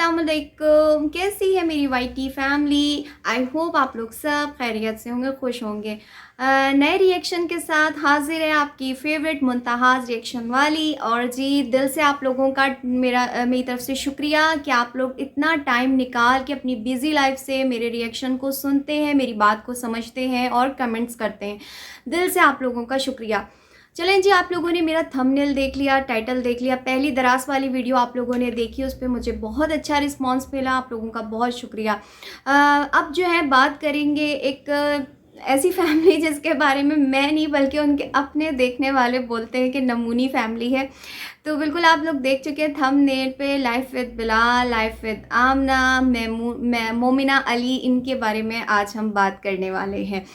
अस्सलाम वालेकुम। कैसी है मेरी वाईटी फैमिली? आई होप आप लोग सब खैरियत से होंगे, खुश होंगे। नए रिएक्शन के साथ हाजिर है आपकी फेवरेट मुंतहाज रिएक्शन वाली। और जी दिल से आप लोगों का मेरी तरफ से शुक्रिया कि आप लोग इतना टाइम निकाल के अपनी बिज़ी लाइफ से मेरे रिएक्शन को सुनते हैं, मेरी बात को समझते हैं और कमेंट्स करते हैं। दिल से आप लोगों का शुक्रिया। चलें जी, आप लोगों ने मेरा थंबनेल देख लिया, टाइटल देख लिया, पहली दराज वाली वीडियो आप लोगों ने देखी, उस पर मुझे बहुत अच्छा रिस्पांस मिला, आप लोगों का बहुत शुक्रिया। अब जो है बात करेंगे एक ऐसी फैमिली जिसके बारे में मैं नहीं बल्कि उनके अपने देखने वाले बोलते हैं कि नमूनी फैमिली है। तो बिल्कुल आप लोग देख चुके हैं थंबनेल पे, life with Bilal, life with Aamna, Momina Ali, इनके बारे में आज हम बात करने वाले हैं।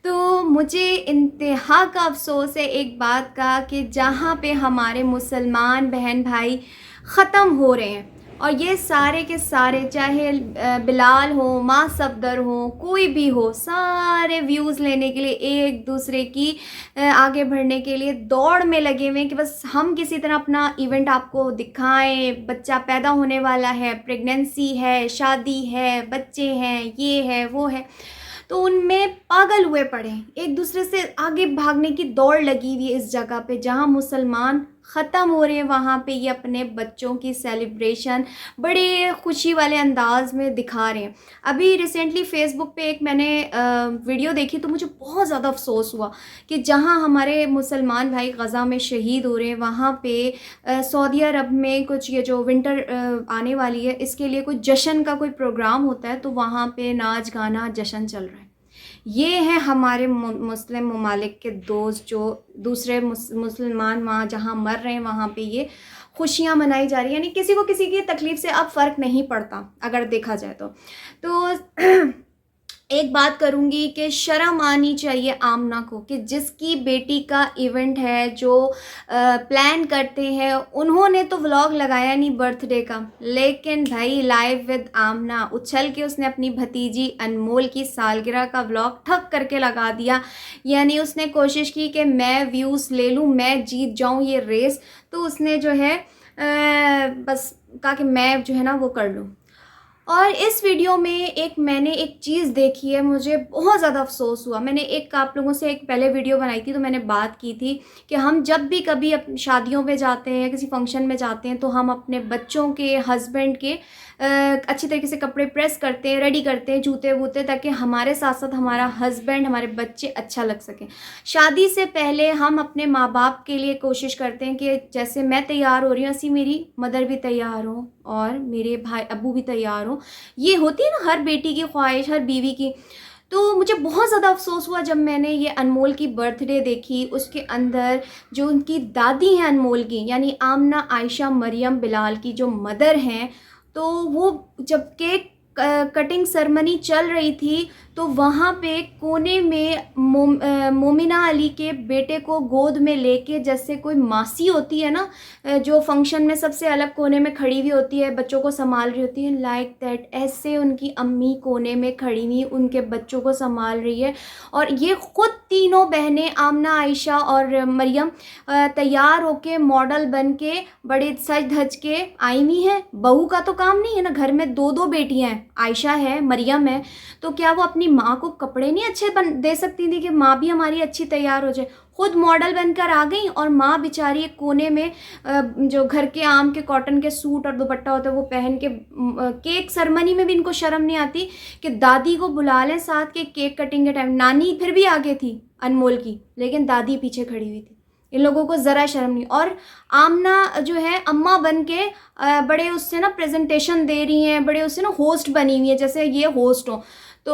तो मुझे इंतहा का अफ़सोस है एक बात का कि जहाँ पे हमारे मुसलमान बहन भाई ख़त्म हो रहे हैं, और ये सारे के सारे चाहे बिलाल हो, माँ सफदर हो, कोई भी हो, सारे व्यूज़ लेने के लिए एक दूसरे की आगे बढ़ने के लिए दौड़ में लगे हुए हैं कि बस हम किसी तरह अपना इवेंट आपको दिखाएं। बच्चा पैदा होने वाला है, प्रेगनेंसी है, शादी है, बच्चे हैं, ये है वो है, तो उनमें पागल हुए पड़े हैं, एक दूसरे से आगे भागने की दौड़ लगी हुई है। इस जगह पे जहाँ मुसलमान ख़त्म हो रहे हैं, वहाँ पे ये अपने बच्चों की सेलिब्रेशन बड़े खुशी वाले अंदाज में दिखा रहे हैं। अभी रिसेंटली फेसबुक पे एक मैंने वीडियो देखी तो मुझे बहुत ज़्यादा अफसोस हुआ कि जहाँ हमारे मुसलमान भाई गज़ा में शहीद हो रहे हैं, वहाँ पे सऊदी अरब में कुछ ये जो विंटर आने वाली है, इसके लिए कुछ जश्न का कोई प्रोग्राम होता है, तो वहाँ पे नाच गाना जश्न चल रहा है। ये है हमारे मुस्लिम ममालिक के दोस्त जो दूसरे मुसलमान वहाँ जहाँ मर रहे हैं वहाँ पे ये खुशियाँ मनाई जा रही हैं। यानी किसी को किसी की तकलीफ़ से अब फ़र्क नहीं पड़ता अगर देखा जाए तो एक बात करूँगी कि शर्म आनी चाहिए आमना को कि जिसकी बेटी का इवेंट है, जो प्लान करते हैं, उन्होंने तो व्लॉग लगाया नहीं बर्थडे का, लेकिन भाई लाइव विद आमना उछल के उसने अपनी भतीजी अनमोल की सालगिरह का व्लॉग ठक करके लगा दिया। यानी उसने कोशिश की कि मैं व्यूज़ ले लूँ, मैं जीत जाऊँ ये रेस, तो उसने जो है बस कहा कि मैं जो है ना वो कर लूँ। और इस वीडियो में मैंने एक चीज़ देखी है, मुझे बहुत ज़्यादा अफसोस हुआ। मैंने आप लोगों से एक पहले वीडियो बनाई थी तो मैंने बात की थी कि हम जब भी कभी शादियों में जाते हैं, किसी फंक्शन में जाते हैं, तो हम अपने बच्चों के, हस्बैंड के अच्छी तरीके से कपड़े प्रेस करते हैं, रेडी करते हैं, जूते वूते, ताकि हमारे साथ साथ हमारा हस्बैंड, हमारे बच्चे अच्छा लग सकें। शादी से पहले हम अपने माँ बाप के लिए कोशिश करते हैं कि जैसे मैं तैयार हो रही हूँ ऐसी मेरी मदर भी तैयार हो और मेरे भाई अब्बू भी तैयार हो। ये होती है ना हर बेटी की ख्वाहिश, हर बीवी की। तो मुझे बहुत ज़्यादा अफसोस हुआ जब मैंने ये अनमोल की बर्थडे देखी। उसके अंदर जो उनकी दादी हैं अनमोल की, यानी आमना आयशा मरियम बिलाल की जो मदर हैं, तो वो जब केक कटिंग सेरेमनी चल रही थी तो वहाँ पे कोने में मोमिना अली के बेटे को गोद में लेके, जैसे कोई मासी होती है ना जो फंक्शन में सबसे अलग कोने में खड़ी हुई होती है, बच्चों को संभाल रही होती है, लाइक दैट ऐसे उनकी अम्मी कोने में खड़ी हुई उनके बच्चों को संभाल रही है। और ये ख़ुद तीनों बहनें आमना, आयशा और मरियम तैयार होके मॉडल बन के बड़े सज धज के आई हुई हैं। बहू का तो काम नहीं है ना, घर में दो दो बेटियाँ हैं, आयशा है, मरियम है, तो क्या वो अपनी माँ को कपड़े नहीं अच्छे दे सकती थी कि माँ भी हमारी अच्छी तैयार हो जाए? खुद मॉडल बनकर आ गई और माँ बेचारी एक कोने में जो घर के आम के कॉटन के सूट और दुपट्टा होता है वो पहन के, केक सेरेमनी में भी इनको शर्म नहीं आती कि दादी को बुला लें साथ के केक कटिंग के टाइम। नानी फिर भी आगे थी अनमोल की, लेकिन दादी पीछे खड़ी हुई थी। इन लोगों को ज़रा शर्म नहीं। और आमना जो है अम्मा बन के बड़े उससे ना प्रेजेंटेशन दे रही हैं, बड़े उससे ना होस्ट बनी हुई है, जैसे ये होस्ट हो। तो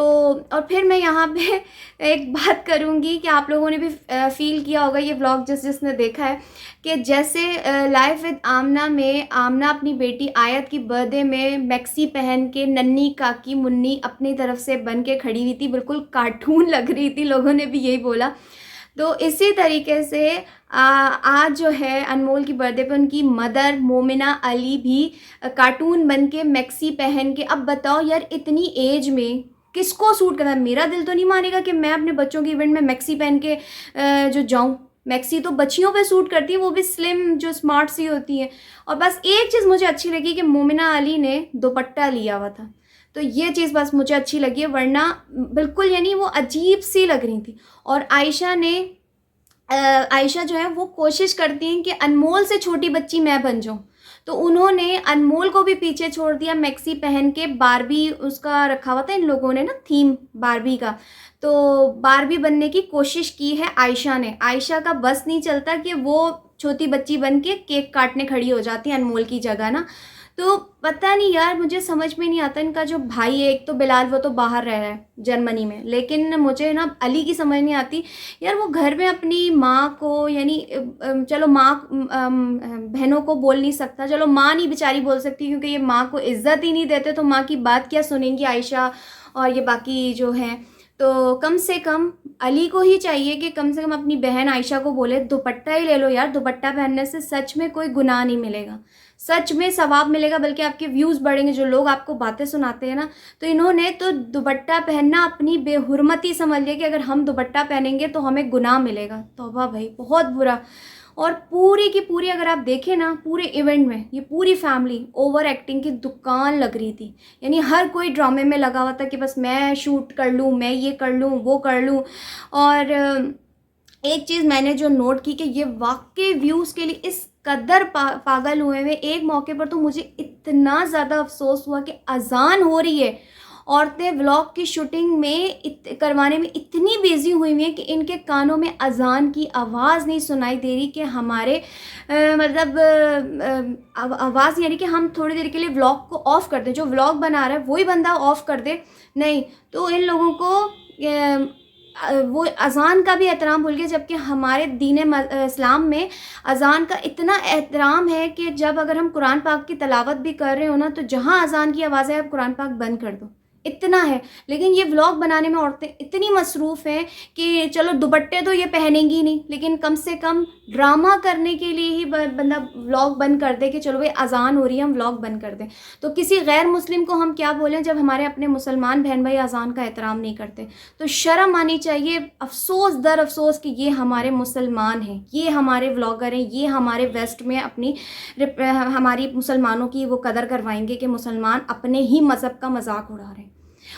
और फिर मैं यहाँ पे एक बात करूँगी कि आप लोगों ने भी फील किया होगा ये व्लॉग जिसने देखा है, कि जैसे लाइफ विद आमना में आमना अपनी बेटी आयत की बर्थडे में मैक्सी पहन के नन्नी काकी मुन्नी अपनी तरफ से बन के खड़ी हुई थी, बिल्कुल कार्टून लग रही थी, लोगों ने भी यही बोला। तो इसी तरीके से आज जो है अनमोल की बर्थडे पे उनकी मदर मोमिना अली भी कार्टून बन के मैक्सी पहन के। अब बताओ यार, इतनी एज में किसको सूट करता है? मेरा दिल तो नहीं मानेगा कि मैं अपने बच्चों के इवेंट में मैक्सी पहन के जो जाऊं। मैक्सी तो बच्चियों पे सूट करती है, वो भी स्लिम जो स्मार्ट सी होती है। और बस एक चीज़ मुझे अच्छी लगी कि मोमिना अली ने दुपट्टा लिया हुआ था, तो ये चीज़ बस मुझे अच्छी लगी है, वरना बिल्कुल यानी वो अजीब सी लग रही थी। और आयशा जो है वो कोशिश करती हैं कि अनमोल से छोटी बच्ची मैं बन जाऊँ, तो उन्होंने अनमोल को भी पीछे छोड़ दिया मैक्सी पहन के। बारबी उसका रखा हुआ था इन लोगों ने ना, थीम बारबी का, तो बारबी बनने की कोशिश की है आयशा ने। आयशा का बस नहीं चलता कि वो छोटी बच्ची बन के केक काटने खड़ी हो जाती है अनमोल की जगह ना। तो पता नहीं यार, मुझे समझ में नहीं आता। इनका जो भाई है एक तो बिलाल, वो तो बाहर रह रहा है जर्मनी में, लेकिन मुझे ना अली की समझ नहीं आती यार। वो घर में अपनी माँ को यानी चलो माँ बहनों को बोल नहीं सकता, चलो माँ नहीं बेचारी बोल सकती क्योंकि ये माँ को इज्जत ही नहीं देते, तो माँ की बात क्या सुनेंगी आयशा और ये बाकी जो हैं। तो कम से कम अली को ही चाहिए कि कम से कम अपनी बहन आयशा को बोले दुपट्टा ही ले लो यार, दुपट्टा पहनने से सच में कोई गुनाह नहीं मिलेगा, सच में सवाब मिलेगा, बल्कि आपके व्यूज़ बढ़ेंगे। जो लोग आपको बातें सुनाते हैं ना, तो इन्होंने तो दुपट्टा पहनना अपनी बेहुरमती समझ लिया कि अगर हम दुपट्टा पहनेंगे तो हमें गुनाह मिलेगा। तौबा भाई, बहुत बुरा। और पूरी की पूरी अगर आप देखें ना, पूरे इवेंट में ये पूरी फैमिली ओवर एक्टिंग की दुकान लग रही थी, यानी हर कोई ड्रामे में लगा हुआ था कि बस मैं शूट कर लूँ, मैं ये कर लूँ, वो कर लूँ। और एक चीज़ मैंने जो नोट की कि ये वाकई व्यूज़ के लिए इस कदर पागल हुए हुए। एक मौके पर तो मुझे इतना ज़्यादा अफसोस हुआ कि अजान हो रही है, औरतें व्लॉग की शूटिंग में करवाने में इतनी बिजी हुई हुई हैं कि इनके कानों में अजान की आवाज़ नहीं सुनाई दे रही कि हमारे मतलब आवाज़, यानी कि हम थोड़ी देर के लिए व्लॉग को ऑफ़ कर दें, जो व्लॉग बना रहा है वही बंदा ऑफ़ कर दे। नहीं, तो इन लोगों को वो अज़ान का भी एहतराम भूल गए, जबकि हमारे दीन इस्लाम में अज़ान का इतना एहतराम है कि जब अगर हम कुरान पाक की तलावत भी कर रहे हो ना, तो जहाँ अज़ान की आवाज़ है आप कुरान पाक बंद कर दो, इतना है। लेकिन ये व्लॉग बनाने में औरतें इतनी मसरूफ़ हैं कि चलो दुपट्टे तो ये पहनेंगी नहीं, लेकिन कम से कम ड्रामा करने के लिए ही बंदा व्लॉग बंद कर दे कि चलो भाई अज़ान हो रही है हम व्लॉग बंद कर दें। तो किसी गैर मुस्लिम को हम क्या बोलें जब हमारे अपने मुसलमान बहन भाई अज़ान का एहतराम नहीं करते। तो शर्म आनी चाहिए। अफसोस दर अफसोस कि ये हमारे मुसलमान हैं, ये हमारे व्लॉगर हैं, ये हमारे वेस्ट में अपनी हमारी मुसलमानों की वो कदर करवाएंगे कि मुसलमान अपने ही मज़हब का मजाक उड़ा रहे हैं।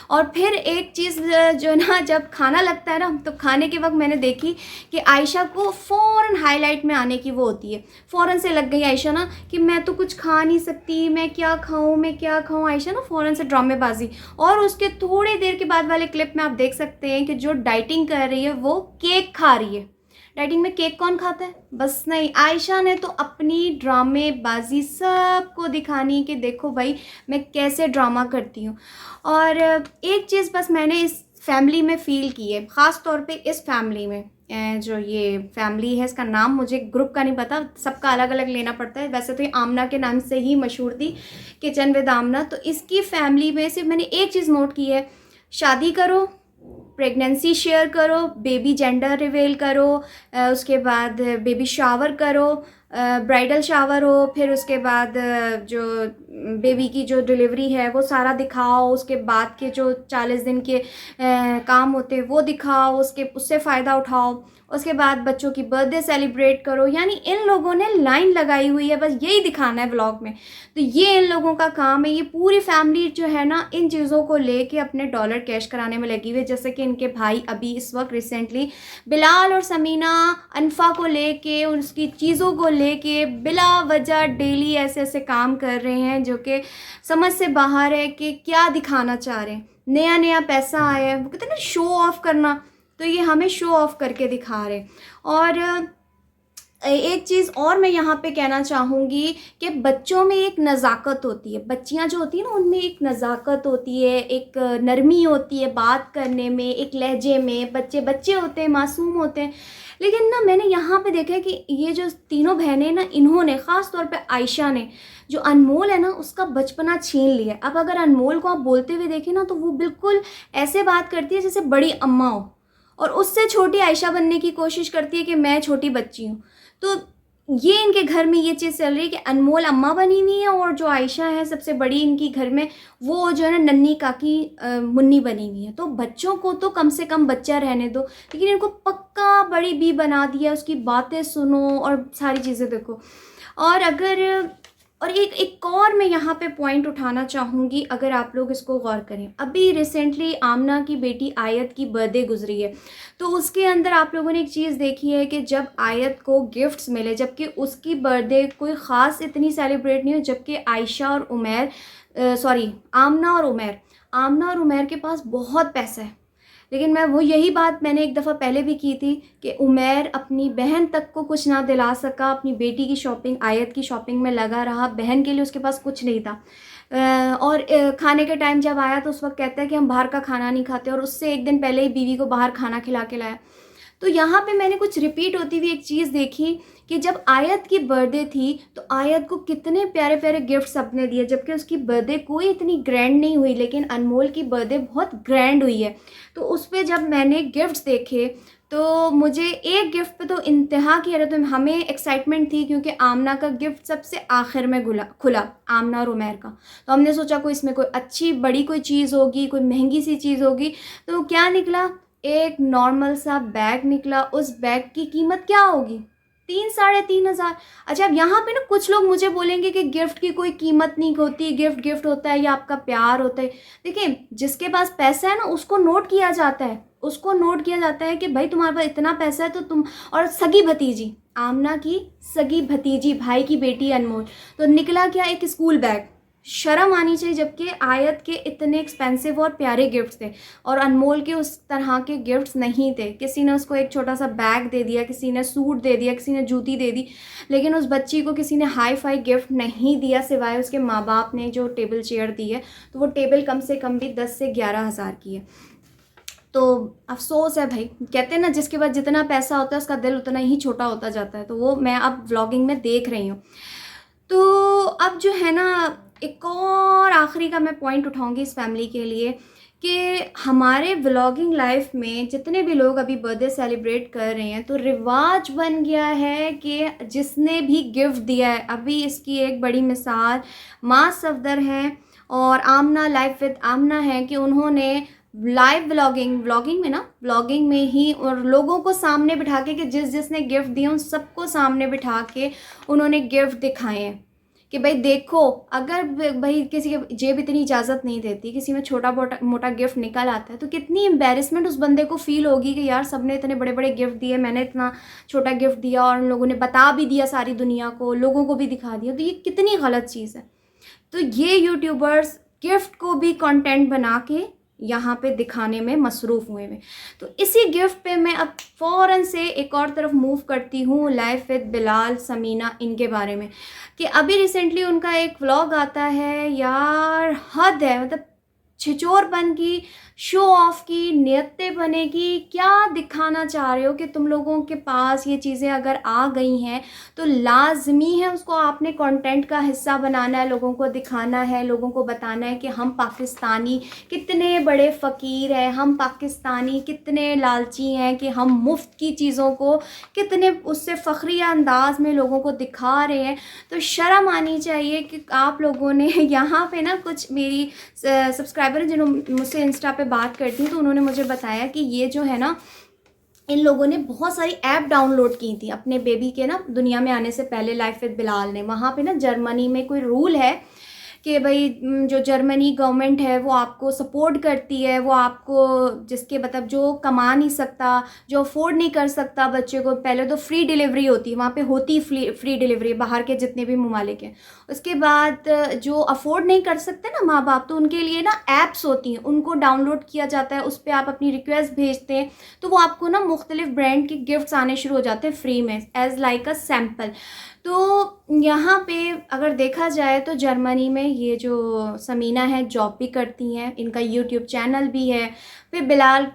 और फिर एक चीज़ जो ना, जब खाना लगता है ना, तो खाने के वक्त मैंने देखी कि आयशा को फ़ौरन हाईलाइट में आने की वो होती है, फ़ौरन से लग गई आयशा ना कि मैं तो कुछ खा नहीं सकती, मैं क्या खाऊं, मैं क्या खाऊं। आयशा ना फ़ौरन से ड्रामेबाजी। और उसके थोड़ी देर के बाद वाले क्लिप में आप देख सकते हैं कि जो डाइटिंग कर रही है वो केक खा रही है। डाइटिंग में केक कौन खाता है? बस नहीं, आयशा ने तो अपनी ड्रामेबाजी सबको दिखानी कि देखो भाई मैं कैसे ड्रामा करती हूँ। और एक चीज़ बस मैंने इस फैमिली में फ़ील की है, ख़ास तौर पे इस फैमिली में, जो ये फैमिली है इसका नाम मुझे ग्रुप का नहीं पता, सबका अलग अलग लेना पड़ता है। वैसे तो ये आमना के नाम से ही मशहूर थी, किचन विद आमना। तो इसकी फैमिली में सिर्फ मैंने एक चीज़ नोट की है, शादी करो, प्रेगनेंसी शेयर करो, बेबी जेंडर रिवील करो, उसके बाद बेबी शावर करो, ब्राइडल शावर हो, फिर उसके बाद जो बेबी की जो डिलीवरी है वो सारा दिखाओ, उसके बाद के जो 40 दिन के काम होते हैं वो दिखाओ, उससे फ़ायदा उठाओ, उसके बाद बच्चों की बर्थडे सेलिब्रेट करो। यानी इन लोगों ने लाइन लगाई हुई है, बस यही दिखाना है व्लॉग में। तो ये इन लोगों का काम है। ये पूरी फैमिली जो है ना, इन चीज़ों को लेके अपने डॉलर कैश कराने में लगी हुई है। जैसे कि इनके भाई अभी इस वक्त रिसेंटली बिलाल और समीना अनफा को लेके, उसकी चीज़ों को लेके बिला वजह डेली ऐसे ऐसे काम कर रहे हैं जो कि समझ से बाहर है कि क्या दिखाना चाह रहे हैं। नया नया पैसा आया है, वो कहते हैं ना शो ऑफ करना, तो ये हमें शो ऑफ करके दिखा रहे। और एक चीज़ और मैं यहाँ पे कहना चाहूँगी कि बच्चों में एक नज़ाकत होती है, बच्चियाँ जो होती हैं ना उनमें एक नज़ाकत होती है, एक नरमी होती है बात करने में, एक लहजे में। बच्चे बच्चे होते हैं, मासूम होते हैं। लेकिन ना मैंने यहाँ पे देखा है कि ये जो तीनों बहनें ना, इन्होंने ख़ास तौर पे आयशा ने जो अनमोल है ना उसका बचपना छीन लिया। अब अगर अनमोल को आप बोलते हुए देखें ना, तो वो बिल्कुल ऐसे बात करती है जैसे बड़ी अम्मा हो, और उससे छोटी आयशा बनने की कोशिश करती है कि मैं छोटी बच्ची हूँ। तो ये इनके घर में ये चीज़ चल रही है कि अनमोल अम्मा बनी हुई है और जो आयशा है सबसे बड़ी इनकी घर में, वो जो है ना नन्ही काकी मुन्नी बनी हुई है। तो बच्चों को तो कम से कम बच्चा रहने दो, लेकिन इनको पक्का बड़ी बी बना दिया, उसकी बातें सुनो और सारी चीज़ें देखो। और अगर और एक और मैं यहाँ पे पॉइंट उठाना चाहूँगी, अगर आप लोग इसको गौर करें, अभी रिसेंटली आमना की बेटी आयत की बर्थडे गुजरी है, तो उसके अंदर आप लोगों ने एक चीज़ देखी है कि जब आयत को गिफ्ट्स मिले, जबकि उसकी बर्थडे कोई ख़ास इतनी सेलिब्रेट नहीं हुई, जबकि आयशा और उमैर सॉरी आमना और उमैर के पास बहुत पैसा है। लेकिन मैं वो यही बात मैंने एक दफ़ा पहले भी की थी कि उमैर अपनी बहन तक को कुछ ना दिला सका, अपनी बेटी की शॉपिंग, आयत की शॉपिंग में लगा रहा, बहन के लिए उसके पास कुछ नहीं था। और खाने के टाइम जब आया तो उस वक्त कहता है कि हम बाहर का खाना नहीं खाते, और उससे एक दिन पहले ही बीवी को बाहर खाना खिला के लाया। तो यहाँ पे मैंने कुछ रिपीट होती हुई एक चीज़ देखी कि जब आयत की बर्थडे थी तो आयत को कितने प्यारे प्यारे गिफ्ट्स अपने दिए, जबकि उसकी बर्थडे कोई इतनी ग्रैंड नहीं हुई, लेकिन अनमोल की बर्थडे बहुत ग्रैंड हुई है। तो उस पर जब मैंने गिफ्ट्स देखे तो मुझे एक गिफ्ट पे तो इंतहा की हैरत, तो हमें एक्साइटमेंट थी क्योंकि आमना का गिफ्ट सबसे आखिर में खुला आमना और उमैर का। तो हमने सोचा कोई इसमें कोई अच्छी बड़ी कोई चीज़ होगी, कोई महंगी सी चीज़ होगी। तो क्या निकला? एक नॉर्मल सा बैग निकला। उस बैग की कीमत क्या होगी? 3-3.5 हज़ार। अच्छा, अब यहाँ पे ना कुछ लोग मुझे बोलेंगे कि गिफ्ट की कोई कीमत नहीं होती, गिफ्ट गिफ्ट होता है या आपका प्यार होता है। देखिए, जिसके पास पैसा है ना उसको नोट किया जाता है, उसको नोट किया जाता है कि भाई तुम्हारे पास इतना पैसा है तो तुम। और सगी भतीजी, आमना की सगी भतीजी, भाई की बेटी अनमोल, तो निकला क्या? एक स्कूल बैग। शर्म आनी चाहिए, जबकि आयत के इतने एक्सपेंसिव और प्यारे गिफ्ट्स थे और अनमोल के उस तरह के गिफ्ट्स नहीं थे। किसी ने उसको एक छोटा सा बैग दे दिया, किसी ने सूट दे दिया, किसी ने जूती दे दी, लेकिन उस बच्ची को किसी ने हाई फाई गिफ्ट नहीं दिया, सिवाय उसके माँ बाप ने जो टेबल चेयर दी है। तो वो टेबल कम से कम भी 10 से 11 हज़ार की है। तो अफसोस है भाई, कहते हैं ना जिसके पास जितना पैसा होता है उसका दिल उतना ही छोटा होता जाता है। तो वो मैं अब व्लॉगिंग में देख रही हूँ। तो अब जो है ना, एक और आखिरी का मैं पॉइंट उठाऊंगी इस फैमिली के लिए कि हमारे व्लॉगिंग लाइफ में जितने भी लोग अभी बर्थडे सेलिब्रेट कर रहे हैं, तो रिवाज बन गया है कि जिसने भी गिफ्ट दिया है, अभी इसकी एक बड़ी मिसाल माँ सफदर हैं और आमना लाइफ विद आमना है कि उन्होंने लाइव व्लॉगिंग में ही और लोगों को सामने बिठा के, कि जिसने गिफ्ट दिए उन सबको सामने बिठा के उन्होंने गिफ्ट दिखाए हैं कि भाई देखो, अगर भाई किसी के जेब इतनी इजाज़त नहीं देती, किसी में छोटा मोटा गिफ्ट निकल आता है, तो कितनी एम्बेरसमेंट उस बंदे को फील होगी कि यार सबने इतने बड़े बड़े गिफ्ट दिए, मैंने इतना छोटा गिफ्ट दिया और उन लोगों ने बता भी दिया सारी दुनिया को, लोगों को भी दिखा दिया। तो ये कितनी गलत चीज़ है। तो ये यूट्यूबर्स गिफ्ट को भी कंटेंट बना के यहाँ पे दिखाने में मसरूफ़ हुए हैं। तो इसी गिफ्ट पे मैं अब फ़ौरन से एक और तरफ मूव करती हूँ, लाइफ विद बिलाल, समीना, इनके बारे में, कि अभी रिसेंटली उनका एक व्लॉग आता है, यार हद है, मतलब छिचोरपन की, शो ऑफ की, नियत्तेपने की। क्या दिखाना चाह रहे हो कि तुम लोगों के पास ये चीज़ें अगर आ गई हैं तो लाजमी है उसको आपने कंटेंट का हिस्सा बनाना है, लोगों को दिखाना है, लोगों को बताना है कि हम पाकिस्तानी कितने बड़े फ़कीर हैं, हम पाकिस्तानी कितने लालची हैं कि हम मुफ्त की चीज़ों को कितने उससे फ़ख्रिया अंदाज में लोगों को दिखा रहे हैं। तो शर्म आनी चाहिए कि आप लोगों ने यहाँ पे ना, कुछ मेरी सब्सक्राइबर जिन्होंने मुझसे इंस्टा पे बात करती, तो उन्होंने मुझे बताया कि ये जो है ना, इन लोगों ने बहुत सारी ऐप डाउनलोड की थी अपने बेबी के ना दुनिया में आने से पहले, लाइफ विद बिलाल ने। वहाँ पे ना जर्मनी में कोई रूल है कि भाई जो जर्मनी गवर्नमेंट है वो आपको सपोर्ट करती है, वो आपको जिसके मतलब जो कमा नहीं सकता, जो अफोर्ड नहीं कर सकता बच्चे को, पहले तो फ्री डिलीवरी होती है वहाँ पे, होती फ्री डिलीवरी बाहर के जितने भी ममालिक हैं। उसके बाद जो अफोर्ड नहीं कर सकते ना माँ बाप, तो उनके लिए ना ऐप्स होती हैं, उनको डाउनलोड किया जाता है, उस पर आप अपनी रिक्वेस्ट भेजते हैं तो वो आपको ना मुख्तलिफ ब्रांड के गिफ्ट्स आने शुरू हो जाते हैं फ्री में, एज लाइक अ सैम्पल। तो यहाँ पे अगर देखा जाए तो जर्मनी में ये जो समीना है जॉब भी करती हैं, इनका यूट्यूब चैनल भी है, फिर बिलाल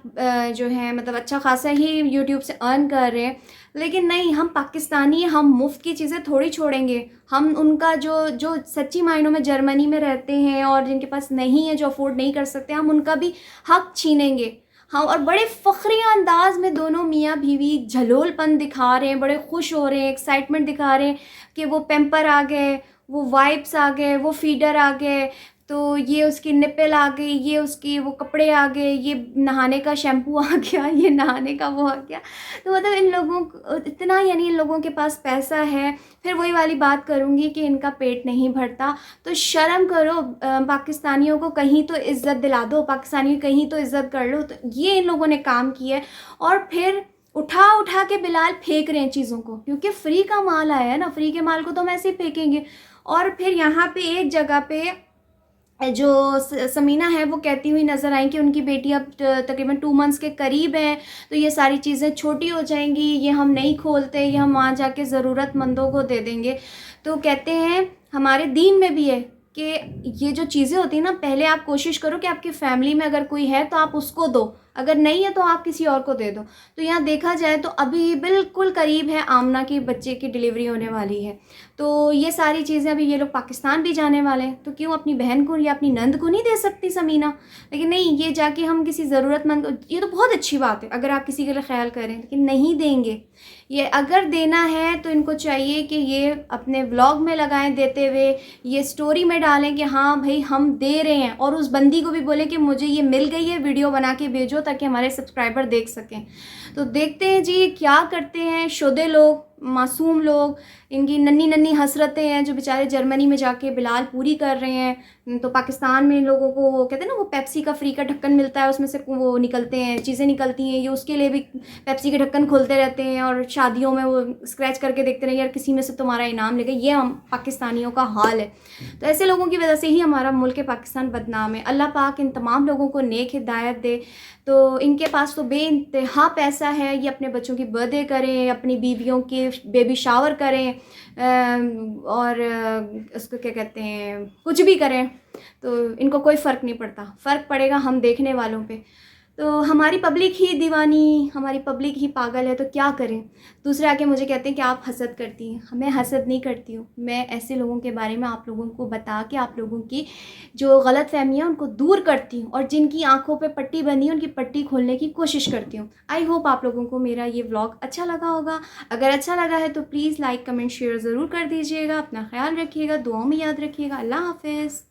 जो है मतलब अच्छा खासा ही यूट्यूब से अर्न कर रहे हैं। लेकिन नहीं, हम पाकिस्तानी, हम मुफ्त की चीज़ें थोड़ी छोड़ेंगे। हम उनका जो सच्ची मायनों में जर्मनी में रहते हैं और जिनके पास नहीं है, जो अफोर्ड नहीं कर सकते, हम उनका भी हक छीनेंगे। हाँ, और बड़े फ़ख्रिया अंदाज़ में दोनों मियाँ बीवी झलोलपन दिखा रहे हैं, बड़े खुश हो रहे हैं, एक्साइटमेंट दिखा रहे हैं कि वो पैम्पर आ गए, वो वाइप्स आ गए, वो फीडर आ गए, तो ये उसकी निप्पल आ गई, ये उसकी वो कपड़े आ गए, ये नहाने का शैम्पू आ गया, ये नहाने का वो आ गया। तो मतलब इन लोगों को इतना, यानी इन लोगों के पास पैसा है। फिर वही वाली बात करूँगी कि इनका पेट नहीं भरता, तो शर्म करो, पाकिस्तानियों को कहीं तो इज़्ज़त दिला दो, पाकिस्तानियों कहीं तो इज़्ज़त कर लो। तो ये इन लोगों ने काम किया है। और फिर उठा उठा के बिलाल फेंक रहे हैं चीज़ों को, क्योंकि फ्री का माल आया है ना, फ्री के माल को तो हम ऐसे ही फेंकेंगे। और फिर यहाँ पे एक जगह पे जो समीना है वो कहती हुई नज़र आई कि उनकी बेटी अब तकरीबन 2 मंथ्स के करीब है, तो ये सारी चीज़ें छोटी हो जाएंगी, ये हम नहीं खोलते, ये हम वहाँ जाके ज़रूरतमंदों को दे देंगे। तो कहते हैं हमारे दीन में भी है कि ये जो चीज़ें होती हैं ना, पहले आप कोशिश करो कि आपकी फ़ैमिली में अगर कोई है तो आप उसको दो, अगर नहीं है तो आप किसी और को दे दो। तो यहाँ देखा जाए तो अभी बिल्कुल करीब है आमना की बच्चे की डिलीवरी होने वाली है, तो ये सारी चीज़ें अभी ये लोग पाकिस्तान भी जाने वाले हैं, तो क्यों अपनी बहन को या अपनी नंद को नहीं दे सकती समीना? लेकिन नहीं, ये जाके हम किसी ज़रूरतमंद को, ये तो बहुत अच्छी बात है अगर आप किसी के लिए ख्याल करें, लेकिन नहीं देंगे। ये अगर देना है तो इनको चाहिए कि ये अपने व्लॉग में लगाएं देते हुए, ये स्टोरी में डालें कि हाँ भाई हम दे रहे हैं, और उस बंदी को भी बोले कि मुझे ये मिल गई है, वीडियो बना के भेजो ताकि हमारे सब्सक्राइबर देख सकें। तो देखते हैं जी क्या करते हैं शुदे लोग, मासूम लोग, इनकी नन्ही नन्ही हसरतें हैं जो बेचारे जर्मनी में जाके बिलाल पूरी कर रहे हैं। तो पाकिस्तान में इन लोगों को वो कहते हैं ना, वो पेप्सी का फ्री का ढक्कन मिलता है, उसमें से वो निकलते हैं चीज़ें निकलती हैं, ये उसके लिए भी पेप्सी के ढक्कन खोलते रहते हैं और शादियों में वो स्क्रैच करके देखते रहे यार किसी में से तुम्हारा इनाम लेगा। ये हम पाकिस्तानियों का हाल है। तो ऐसे लोगों की वजह से ही हमारा मुल्क पाकिस्तान बदनाम है। अल्लाह पाक इन तमाम लोगों को नेक हिदायत दे। तो इनके पास तो बेइंतहा पैसा है, ये अपने बच्चों की बर्थडे करें, अपनी बीवियों के बेबी शावर करें, और उसको क्या कहते हैं, कुछ भी करें, तो इनको कोई फ़र्क नहीं पड़ता। फ़र्क पड़ेगा हम देखने वालों पे। तो हमारी पब्लिक ही दीवानी, हमारी पब्लिक ही पागल है, तो क्या करें। दूसरे आके मुझे कहते हैं कि आप हसद करती हैं। मैं हसद नहीं करती हूँ, मैं ऐसे लोगों के बारे में आप लोगों को बता के आप लोगों की जो गलत फहमियाँ उनको दूर करती हूँ, और जिनकी आंखों पे पट्टी बंधी है उनकी पट्टी खोलने की कोशिश करती हूँ। आई होप आप लोगों को मेरा ये व्लॉग अच्छा लगा होगा। अगर अच्छा लगा है तो प्लीज़ लाइक कमेंट शेयर ज़रूर कर दीजिएगा। अपना ख्याल रखिएगा, दुआओं में याद रखिएगा। अल्लाह हाफिज़।